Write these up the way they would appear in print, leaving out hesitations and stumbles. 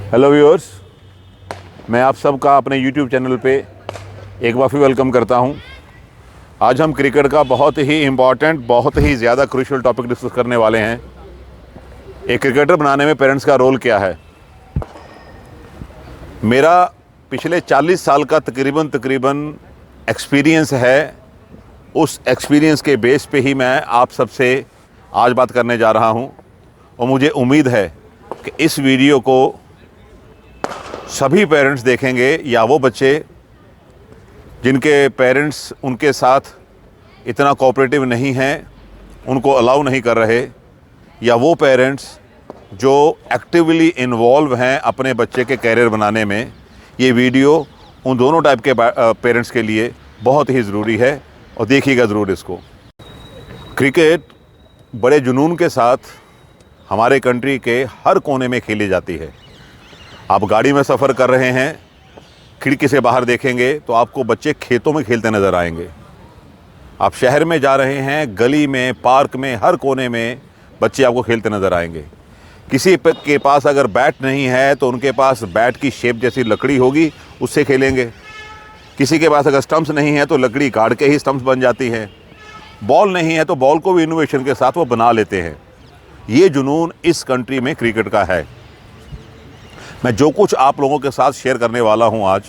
Hello viewers, मैं आप सबका अपने यूट्यूब चैनल पे एक बार फिर वेलकम करता हूं। आज हम क्रिकेट का बहुत ही इम्पॉर्टेंट, बहुत ही ज़्यादा क्रूशियल टॉपिक डिस्कस करने वाले हैं। एक क्रिकेटर बनाने में पेरेंट्स का रोल क्या है। मेरा पिछले 40 साल का तकरीबन एक्सपीरियंस है। उस एक्सपीरियंस के बेस पे ही मैं आप सबसे आज बात करने जा रहा हूं और मुझे उम्मीद है कि इस वीडियो को सभी पेरेंट्स देखेंगे, या वो बच्चे जिनके पेरेंट्स उनके साथ इतना कोऑपरेटिव नहीं हैं, उनको अलाउ नहीं कर रहे, या वो पेरेंट्स जो एक्टिवली इन्वॉल्व हैं अपने बच्चे के कैरियर बनाने में। ये वीडियो उन दोनों टाइप के पेरेंट्स के लिए बहुत ही ज़रूरी है और देखिएगा ज़रूर इसको। क्रिकेट बड़े जुनून के साथ हमारे कंट्री के हर कोने में खेली जाती है। आप गाड़ी में सफ़र कर रहे हैं, खिड़की से बाहर देखेंगे तो आपको बच्चे खेतों में खेलते नज़र आएंगे। आप शहर में जा रहे हैं, गली में, पार्क में, हर कोने में बच्चे आपको खेलते नज़र आएंगे। किसी के पास अगर बैट नहीं है तो उनके पास बैट की शेप जैसी लकड़ी होगी, उससे खेलेंगे। किसी के पास अगर स्टंप्स नहीं है तो लकड़ी काट के ही स्टंप्स बन जाती हैं। बॉल नहीं है तो बॉल को भी इनोवेशन के साथ वो बना लेते हैं। ये जुनून इस कंट्री में क्रिकेट का है। मैं जो कुछ आप लोगों के साथ शेयर करने वाला हूं आज,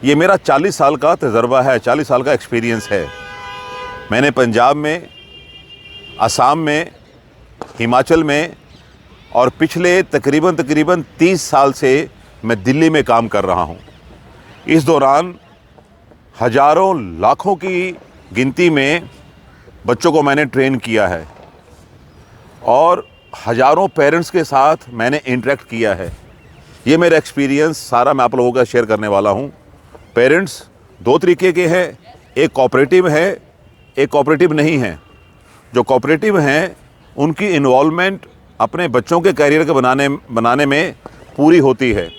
ये मेरा 40 साल का तजर्बा है, 40 साल का एक्सपीरियंस है। मैंने पंजाब में, असम में, हिमाचल में और पिछले तकरीबन 30 साल से मैं दिल्ली में काम कर रहा हूं। इस दौरान हज़ारों लाखों की गिनती में बच्चों को मैंने ट्रेन किया है और हज़ारों पेरेंट्स के साथ मैंने इंटरेक्ट किया है। ये मेरा एक्सपीरियंस सारा मैं आप लोगों का शेयर करने वाला हूँ। पेरेंट्स दो तरीके के हैं, एक कोऑपरेटिव है, एक कोऑपरेटिव नहीं है। जो कोऑपरेटिव हैं उनकी इन्वॉल्वमेंट अपने बच्चों के करियर के बनाने में पूरी होती है,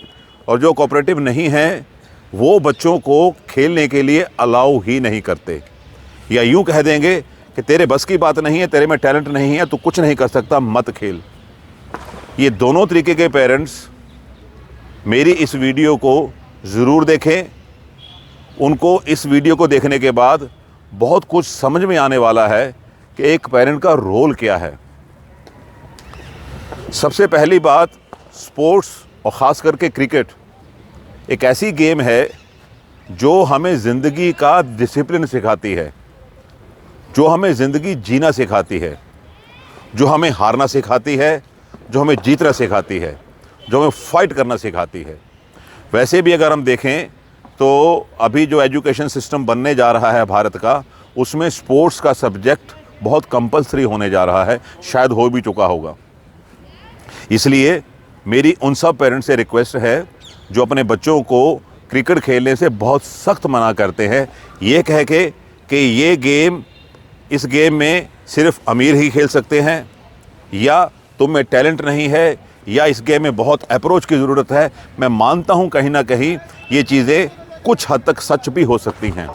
और जो कोऑपरेटिव नहीं है वो बच्चों को खेलने के लिए अलाउ ही नहीं करते, या यूँ कह देंगे कि तेरे बस की बात नहीं है, तेरे में टैलेंट नहीं है, तू कुछ नहीं कर सकता, मत खेल। ये दोनों तरीके के पेरेंट्स मेरी इस वीडियो को ज़रूर देखें। उनको इस वीडियो को देखने के बाद बहुत कुछ समझ में आने वाला है कि एक पेरेंट का रोल क्या है। सबसे पहली बात, स्पोर्ट्स और ख़ास करके क्रिकेट एक ऐसी गेम है जो हमें ज़िंदगी का डिसिप्लिन सिखाती है, जो हमें ज़िंदगी जीना सिखाती है, जो हमें हारना सिखाती है, जो हमें जीतना सिखाती है, जो हमें फाइट करना सिखाती है। वैसे भी अगर हम देखें तो अभी जो एजुकेशन सिस्टम बनने जा रहा है भारत का, उसमें स्पोर्ट्स का सब्जेक्ट बहुत कंपलसरी होने जा रहा है, शायद हो भी चुका होगा। इसलिए मेरी उन सब पेरेंट्स से रिक्वेस्ट है जो अपने बच्चों को क्रिकेट खेलने से बहुत सख्त मना करते हैं, ये कह के कि ये गेम, इस गेम में सिर्फ अमीर ही खेल सकते हैं, या तुम में टैलेंट नहीं है, या इस गेम में बहुत अप्रोच की ज़रूरत है। मैं मानता हूं कहीं ना कहीं ये चीज़ें कुछ हद तक सच भी हो सकती हैं,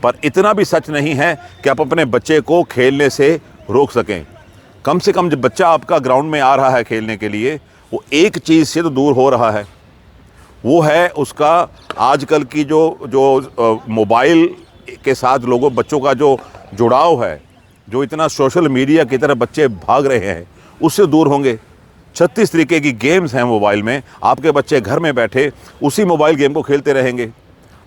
पर इतना भी सच नहीं है कि आप अपने बच्चे को खेलने से रोक सकें। कम से कम जब बच्चा आपका ग्राउंड में आ रहा है खेलने के लिए, वो एक चीज़ से तो दूर हो रहा है, वो है उसका आजकल की जो मोबाइल के साथ बच्चों का जो जुड़ाव है, जो इतना सोशल मीडिया की तरफ बच्चे भाग रहे हैं, उससे दूर होंगे। 36 तरीके की गेम्स हैं मोबाइल में, आपके बच्चे घर में बैठे उसी मोबाइल गेम को खेलते रहेंगे।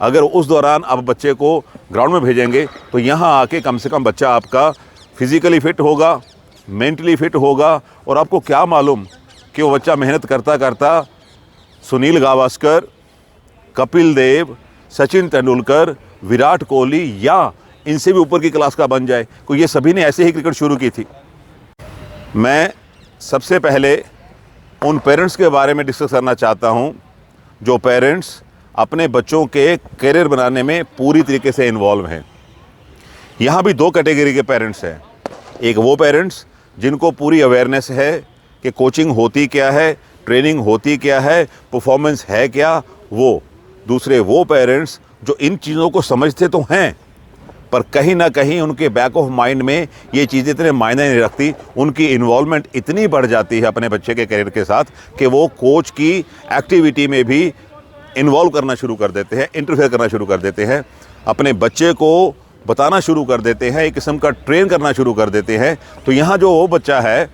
अगर उस दौरान आप बच्चे को ग्राउंड में भेजेंगे तो यहाँ आके कम से कम बच्चा आपका फिज़िकली फ़िट होगा, मेंटली फ़िट होगा, और आपको क्या मालूम कि वो बच्चा मेहनत करता करता सुनील गावस्कर, कपिल देव, सचिन तेंदुलकर, विराट कोहली या इनसे भी ऊपर की क्लास का बन जाए। तो ये सभी ने ऐसे ही क्रिकेट शुरू की थी। मैं सबसे पहले उन पेरेंट्स के बारे में डिस्कस करना चाहता हूं जो पेरेंट्स अपने बच्चों के करियर बनाने में पूरी तरीके से इन्वॉल्व हैं। यहाँ भी दो कैटेगरी के पेरेंट्स हैं। एक वो पेरेंट्स जिनको पूरी अवेयरनेस है कि कोचिंग होती क्या है, ट्रेनिंग होती क्या है, परफॉर्मेंस है क्या, वो। दूसरे वो पेरेंट्स जो इन चीज़ों को समझते तो हैं पर कहीं ना कहीं उनके बैक ऑफ माइंड में ये चीज़ें इतने मायने नहीं रखती, उनकी इन्वॉल्वमेंट इतनी बढ़ जाती है अपने बच्चे के करियर के साथ कि वो कोच की एक्टिविटी में भी इन्वॉल्व करना शुरू कर देते हैं, इंटरफेयर करना शुरू कर देते हैं, अपने बच्चे को बताना शुरू कर देते हैं, एक किस्म का ट्रेन करना शुरू कर देते हैं। तो यहाँ जो वो बच्चा है,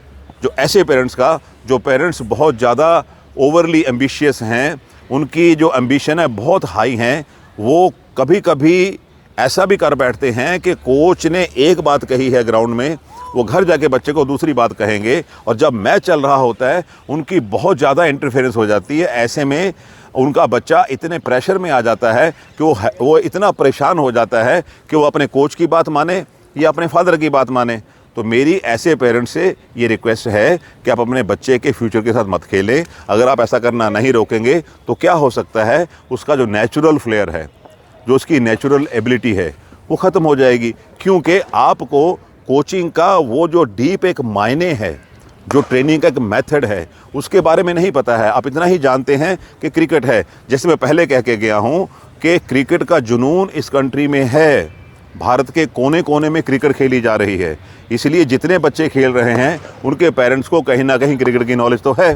जो ऐसे पेरेंट्स का, जो पेरेंट्स बहुत ज़्यादा ओवरली एम्बिशियस हैं, उनकी जो एम्बिशन है बहुत हाई हैं, वो कभी कभी ऐसा भी कर बैठते हैं कि कोच ने एक बात कही है ग्राउंड में, वो घर जाके बच्चे को दूसरी बात कहेंगे, और जब मैच चल रहा होता है उनकी बहुत ज़्यादा इंटरफेरेंस हो जाती है। ऐसे में उनका बच्चा इतने प्रेशर में आ जाता है कि वो इतना परेशान हो जाता है कि वो अपने कोच की बात माने या अपने फादर की बात माने। तो मेरी ऐसे पेरेंट्स से ये रिक्वेस्ट है कि आप अपने बच्चे के फ्यूचर के साथ मत खेलें। अगर आप ऐसा करना नहीं रोकेंगे तो क्या हो सकता है, उसका जो नेचुरल फ्लेयर है, जो उसकी नेचुरल एबिलिटी है, वो ख़त्म हो जाएगी। क्योंकि आपको कोचिंग का वो जो डीप एक मायने है, जो ट्रेनिंग का एक मेथड है, उसके बारे में नहीं पता है। आप इतना ही जानते हैं कि क्रिकेट है। जैसे मैं पहले कह के गया हूँ कि क्रिकेट का जुनून इस कंट्री में है, भारत के कोने कोने में क्रिकेट खेली जा रही है। इसलिए जितने बच्चे खेल रहे हैं उनके पेरेंट्स को कहीं ना कहीं क्रिकेट की नॉलेज तो है,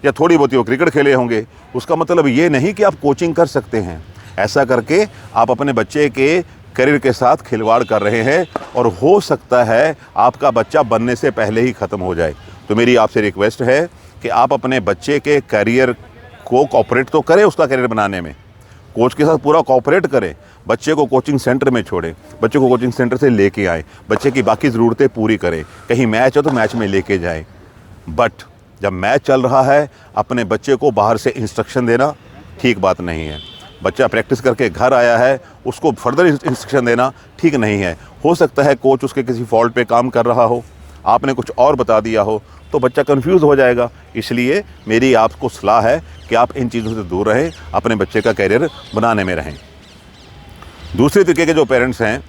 या थोड़ी बहुत वो क्रिकेट खेले होंगे। उसका मतलब ये नहीं कि आप कोचिंग कर सकते हैं। ऐसा करके आप अपने बच्चे के करियर के साथ खिलवाड़ कर रहे हैं, और हो सकता है आपका बच्चा बनने से पहले ही ख़त्म हो जाए। तो मेरी आपसे रिक्वेस्ट है कि आप अपने बच्चे के करियर को कोऑपरेट तो करें, उसका करियर बनाने में कोच के साथ पूरा कोऑपरेट करें। बच्चे को कोचिंग सेंटर में छोड़ें, बच्चे को कोचिंग सेंटर से लेके आएँ, बच्चे की बाकी ज़रूरतें पूरी करें। कहीं मैच है तो मैच में लेके जाएं। बट जब मैच चल रहा है अपने बच्चे को बाहर से इंस्ट्रक्शन देना ठीक बात नहीं है। बच्चा प्रैक्टिस करके घर आया है, उसको फर्दर इंस्ट्रक्शन देना ठीक नहीं है। हो सकता है कोच उसके किसी फॉल्ट पे काम कर रहा हो, आपने कुछ और बता दिया हो, तो बच्चा कंफ्यूज हो जाएगा। इसलिए मेरी आपको सलाह है कि आप इन चीज़ों से दूर रहें, अपने बच्चे का करियर बनाने में रहें। दूसरे तरीके के जो पेरेंट्स हैं,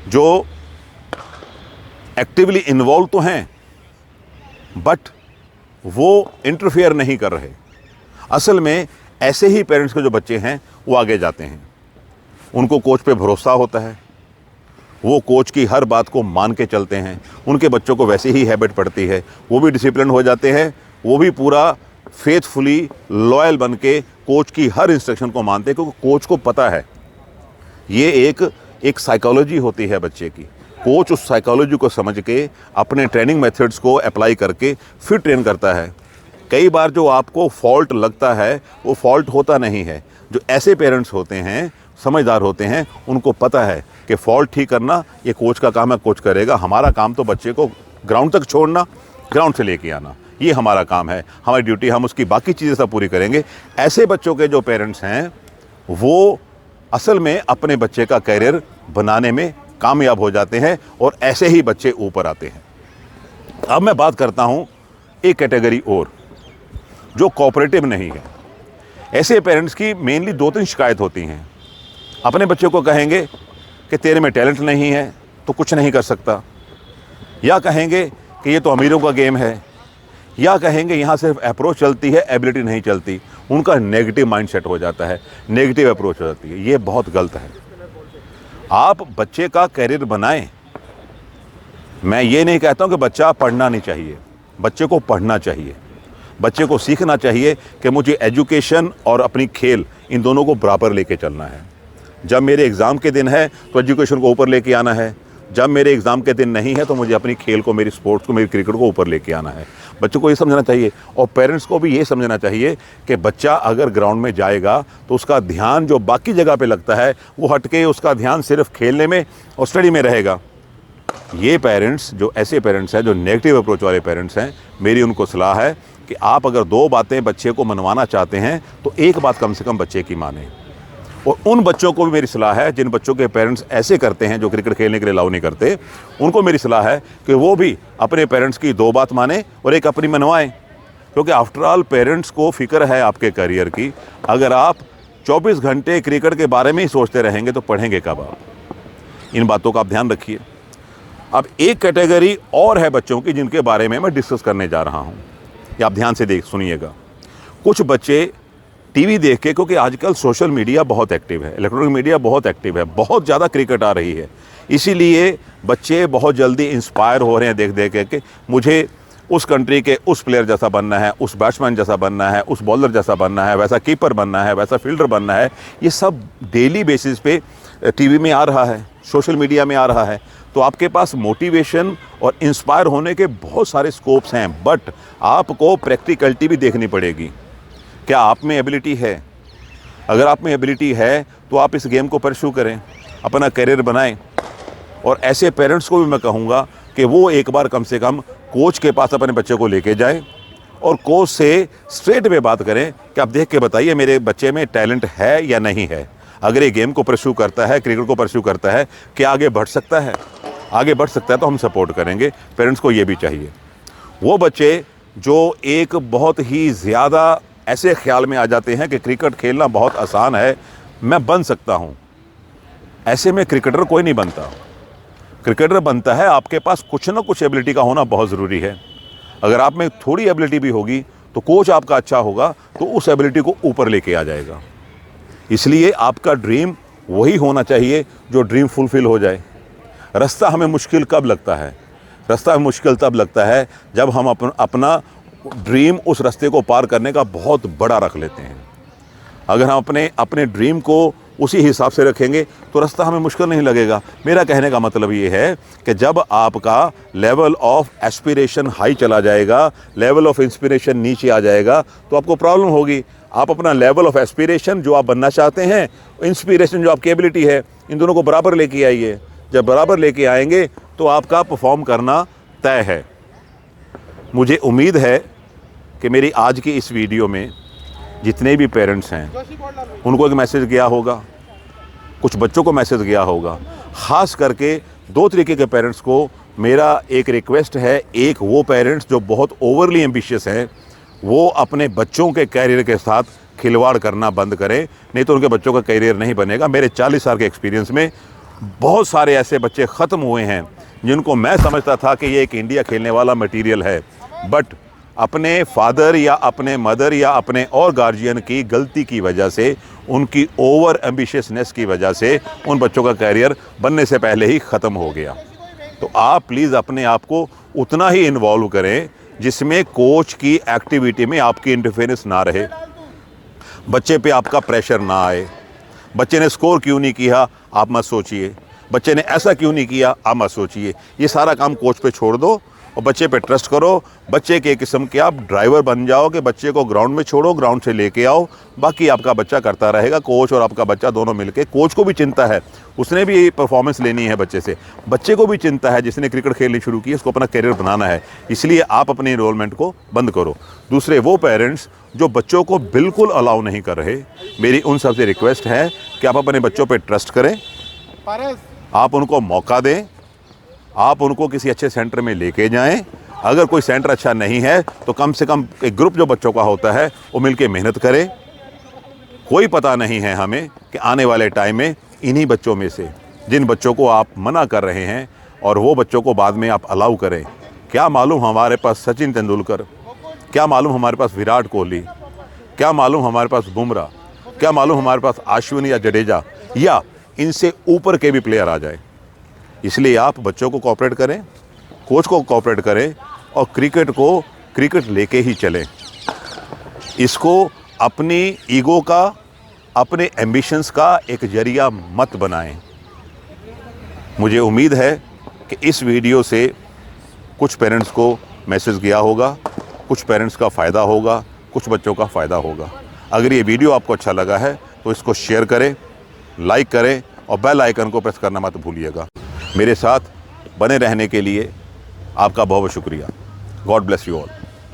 जो एक्टिवली इन्वॉल्व तो हैं बट वो इंटरफेयर नहीं कर रहे, असल में ऐसे ही पेरेंट्स के जो बच्चे हैं वो आगे जाते हैं। उनको कोच पे भरोसा होता है, वो कोच की हर बात को मान के चलते हैं, उनके बच्चों को वैसे ही हैबिट पड़ती है, वो भी डिसिप्लिन हो जाते हैं, वो भी पूरा फेथफुली लॉयल बन के कोच की हर इंस्ट्रक्शन को मानते हैं, क्योंकि कोच को पता है ये एक साइकोलॉजी होती है बच्चे की। कोच उस साइकोलॉजी को समझ के अपने ट्रेनिंग मेथड्स को अप्लाई करके फिर ट्रेन करता है। कई बार जो आपको फॉल्ट लगता है वो फॉल्ट होता नहीं है। जो ऐसे पेरेंट्स होते हैं, समझदार होते हैं, उनको पता है कि फॉल्ट ठीक करना ये कोच का काम है, कोच करेगा। हमारा काम तो बच्चे को ग्राउंड तक छोड़ना, ग्राउंड से लेके आना, ये हमारा काम है, हमारी ड्यूटी। हम उसकी बाकी चीज़ें सब पूरी करेंगे। ऐसे बच्चों के जो पेरेंट्स हैं वो असल में अपने बच्चे का करियर बनाने में कामयाब हो जाते हैं, और ऐसे ही बच्चे ऊपर आते हैं। अब मैं बात करता हूँ एक कैटेगरी और, जो कोऑपरेटिव नहीं है। ऐसे पेरेंट्स की मेनली 2-3 शिकायत होती हैं। अपने बच्चे को कहेंगे कि तेरे में टैलेंट नहीं है तो कुछ नहीं कर सकता, या कहेंगे कि ये तो अमीरों का गेम है, या कहेंगे यहाँ सिर्फ अप्रोच चलती है, एबिलिटी नहीं चलती। उनका नेगेटिव माइंडसेट हो जाता है, नेगेटिव अप्रोच हो जाती है। ये बहुत गलत है। आप बच्चे का करियर बनाएं। मैं ये नहीं कहता हूँ कि बच्चा पढ़ना नहीं चाहिए, बच्चे को पढ़ना चाहिए, बच्चे को सीखना चाहिए कि मुझे एजुकेशन और अपनी खेल इन दोनों को बराबर लेके चलना है। जब मेरे एग्ज़ाम के दिन है तो एजुकेशन को ऊपर लेके आना है, जब मेरे एग्ज़ाम के दिन नहीं है तो मुझे अपनी खेल को, मेरी स्पोर्ट्स को, मेरी क्रिकेट को ऊपर लेके आना है। बच्चों को ये समझना चाहिए, और पेरेंट्स को भी ये समझना चाहिए कि बच्चा अगर ग्राउंड में जाएगा तो उसका ध्यान जो बाकी जगह पे लगता है वो हट के उसका ध्यान सिर्फ खेलने में और स्टडी में रहेगा। ये पेरेंट्स, जो ऐसे पेरेंट्स हैं, जो नेगेटिव अप्रोच वाले पेरेंट्स हैं, मेरी उनको सलाह है कि आप अगर 2 बातें बच्चे को मनवाना चाहते हैं तो एक बात कम से कम बच्चे की माने। और उन बच्चों को भी मेरी सलाह है जिन बच्चों के पेरेंट्स ऐसे करते हैं, जो क्रिकेट खेलने के लिए अलाउ नहीं करते, उनको मेरी सलाह है कि वो भी अपने पेरेंट्स की 2 बात माने और एक अपनी मनवाएं। क्योंकि आफ्टर ऑल पेरेंट्स को फिक्र है आपके करियर की। अगर आप 24 घंटे क्रिकेट के बारे में ही सोचते रहेंगे तो पढ़ेंगे कब आप? इन बातों का आप ध्यान रखिए। अब एक कैटेगरी और है बच्चों की जिनके बारे में मैं डिस्कस करने जा रहा हूँ, ये आप ध्यान से सुनिएगा। कुछ बच्चे टीवी देख के, क्योंकि आजकल सोशल मीडिया बहुत एक्टिव है, इलेक्ट्रॉनिक मीडिया बहुत एक्टिव है, बहुत ज़्यादा क्रिकेट आ रही है, इसीलिए बच्चे बहुत जल्दी इंस्पायर हो रहे हैं देख देख के मुझे उस कंट्री के उस प्लेयर जैसा बनना है, उस बैट्समैन जैसा बनना है, उस बॉलर जैसा बनना है, वैसा कीपर बनना है, वैसा फील्डर बनना है। ये सब डेली बेसिस पे टीवी में आ रहा है, सोशल मीडिया में आ रहा है। तो आपके पास मोटिवेशन और इंस्पायर होने के बहुत सारे स्कोप्स हैं, बट आपको प्रैक्टिकलिटी भी देखनी पड़ेगी। क्या आप में एबिलिटी है? अगर आप में एबिलिटी है तो आप इस गेम को परस्यू करें, अपना करियर बनाएं। और ऐसे पेरेंट्स को भी मैं कहूँगा कि वो एक बार कम से कम कोच के पास अपने बच्चे को लेके जाएं और कोच से स्ट्रेट में बात करें कि आप देख के बताइए मेरे बच्चे में टैलेंट है या नहीं है। अगर ये गेम को परस्यू करता है, क्रिकेट को परस्यू करता है, क्या आगे बढ़ सकता है? आगे बढ़ सकता है तो हम सपोर्ट करेंगे। पेरेंट्स को ये भी चाहिए। वो बच्चे जो एक बहुत ही ज़्यादा ऐसे ख्याल में आ जाते हैं कि क्रिकेट खेलना बहुत आसान है, मैं बन सकता हूँ, ऐसे में क्रिकेटर कोई नहीं बनता। क्रिकेटर बनता है आपके पास कुछ ना कुछ एबिलिटी का होना बहुत ज़रूरी है। अगर आप में थोड़ी एबिलिटी भी होगी तो कोच आपका अच्छा होगा तो उस एबिलिटी को ऊपर लेके आ जाएगा। इसलिए आपका ड्रीम वही होना चाहिए जो ड्रीम फुलफिल हो जाए। रास्ता हमें मुश्किल कब लगता है? रास्ता हमें मुश्किल तब लगता है जब हम अपना ड्रीम उस रास्ते को पार करने का बहुत बड़ा रख लेते हैं। अगर हम अपने ड्रीम को उसी हिसाब से रखेंगे तो रास्ता हमें मुश्किल नहीं लगेगा। मेरा कहने का मतलब ये है कि जब आपका लेवल ऑफ एस्पिरेशन हाई चला जाएगा, लेवल ऑफ इंस्पिरेशन नीचे आ जाएगा, तो आपको प्रॉब्लम होगी। आप अपना लेवल ऑफ एस्पिरेशन जो आप बनना चाहते हैं, इंस्पिरेशन जो आपकी एबिलिटी है, इन दोनों को बराबर लेके आइए। जब बराबर लेके आएंगे तो आपका परफॉर्म करना तय है। मुझे उम्मीद है कि मेरी आज की इस वीडियो में जितने भी पेरेंट्स हैं उनको एक मैसेज गया होगा, कुछ बच्चों को मैसेज गया होगा। ख़ास करके दो तरीके के पेरेंट्स को मेरा एक रिक्वेस्ट है। एक वो पेरेंट्स जो बहुत ओवरली एम्बिशियस हैं, वो अपने बच्चों के कैरियर के साथ खिलवाड़ करना बंद करें, नहीं तो उनके बच्चों का कैरियर नहीं बनेगा। मेरे 40 साल के एक्सपीरियंस में बहुत सारे ऐसे बच्चे ख़त्म हुए हैं जिनको मैं समझता था कि ये एक इंडिया खेलने वाला मटीरियल है, बट अपने फादर या अपने मदर या अपने और गार्जियन की गलती की वजह से, उनकी ओवर एम्बिशियसनेस की वजह से उन बच्चों का कैरियर बनने से पहले ही ख़त्म हो गया। तो आप प्लीज़ अपने आप को उतना ही इन्वॉल्व करें जिसमें कोच की एक्टिविटी में आपकी इंटरफेरेंस ना रहे, बच्चे पे आपका प्रेशर ना आए। बच्चे ने स्कोर क्यों नहीं किया आप मत सोचिए, बच्चे ने ऐसा क्यों नहीं किया आप मत सोचिए। ये सारा काम कोच पे छोड़ दो और बच्चे पे ट्रस्ट करो। बच्चे के किस्म के आप ड्राइवर बन जाओ कि बच्चे को ग्राउंड में छोड़ो, ग्राउंड से लेके आओ, बाकी आपका बच्चा करता रहेगा। कोच और आपका बच्चा दोनों मिलके, कोच को भी चिंता है, उसने भी परफॉर्मेंस लेनी है बच्चे से, बच्चे को भी चिंता है जिसने क्रिकेट खेलनी शुरू की, उसको अपना करियर बनाना है। इसलिए आप अपने इनरोलमेंट को बंद करो। दूसरे वो पेरेंट्स जो बच्चों को बिल्कुल अलाउ नहीं कर रहे, मेरी उन सबसे रिक्वेस्ट है कि आप अपने बच्चों पर ट्रस्ट करें, आप उनको मौका दें, आप उनको किसी अच्छे सेंटर में लेके जाएं। अगर कोई सेंटर अच्छा नहीं है तो कम से कम एक ग्रुप जो बच्चों का होता है वो मिलके मेहनत करे। कोई पता नहीं है हमें कि आने वाले टाइम में इन्हीं बच्चों में से जिन बच्चों को आप मना कर रहे हैं और वो बच्चों को बाद में आप अलाउ करें, क्या मालूम हमारे पास सचिन तेंदुलकर, क्या मालूम हमारे पास विराट कोहली, क्या मालूम हमारे पास बुमराह, क्या मालूम हमारे पास अश्विन या जडेजा या इनसे ऊपर के भी प्लेयर आ जाए। इसलिए आप बच्चों को कोऑपरेट करें, कोच को कोऑपरेट करें और क्रिकेट लेके ही चलें। इसको अपनी ईगो का, अपने एम्बिशंस का एक जरिया मत बनाएं। मुझे उम्मीद है कि इस वीडियो से कुछ पेरेंट्स को मैसेज गया होगा, कुछ पेरेंट्स का फ़ायदा होगा, कुछ बच्चों का फ़ायदा होगा। अगर ये वीडियो आपको अच्छा लगा है तो इसको शेयर करें, लाइक करें और बेल आइकन को प्रेस करना मत भूलिएगा। मेरे साथ बने रहने के लिए आपका बहुत बहुत शुक्रिया। God bless you all.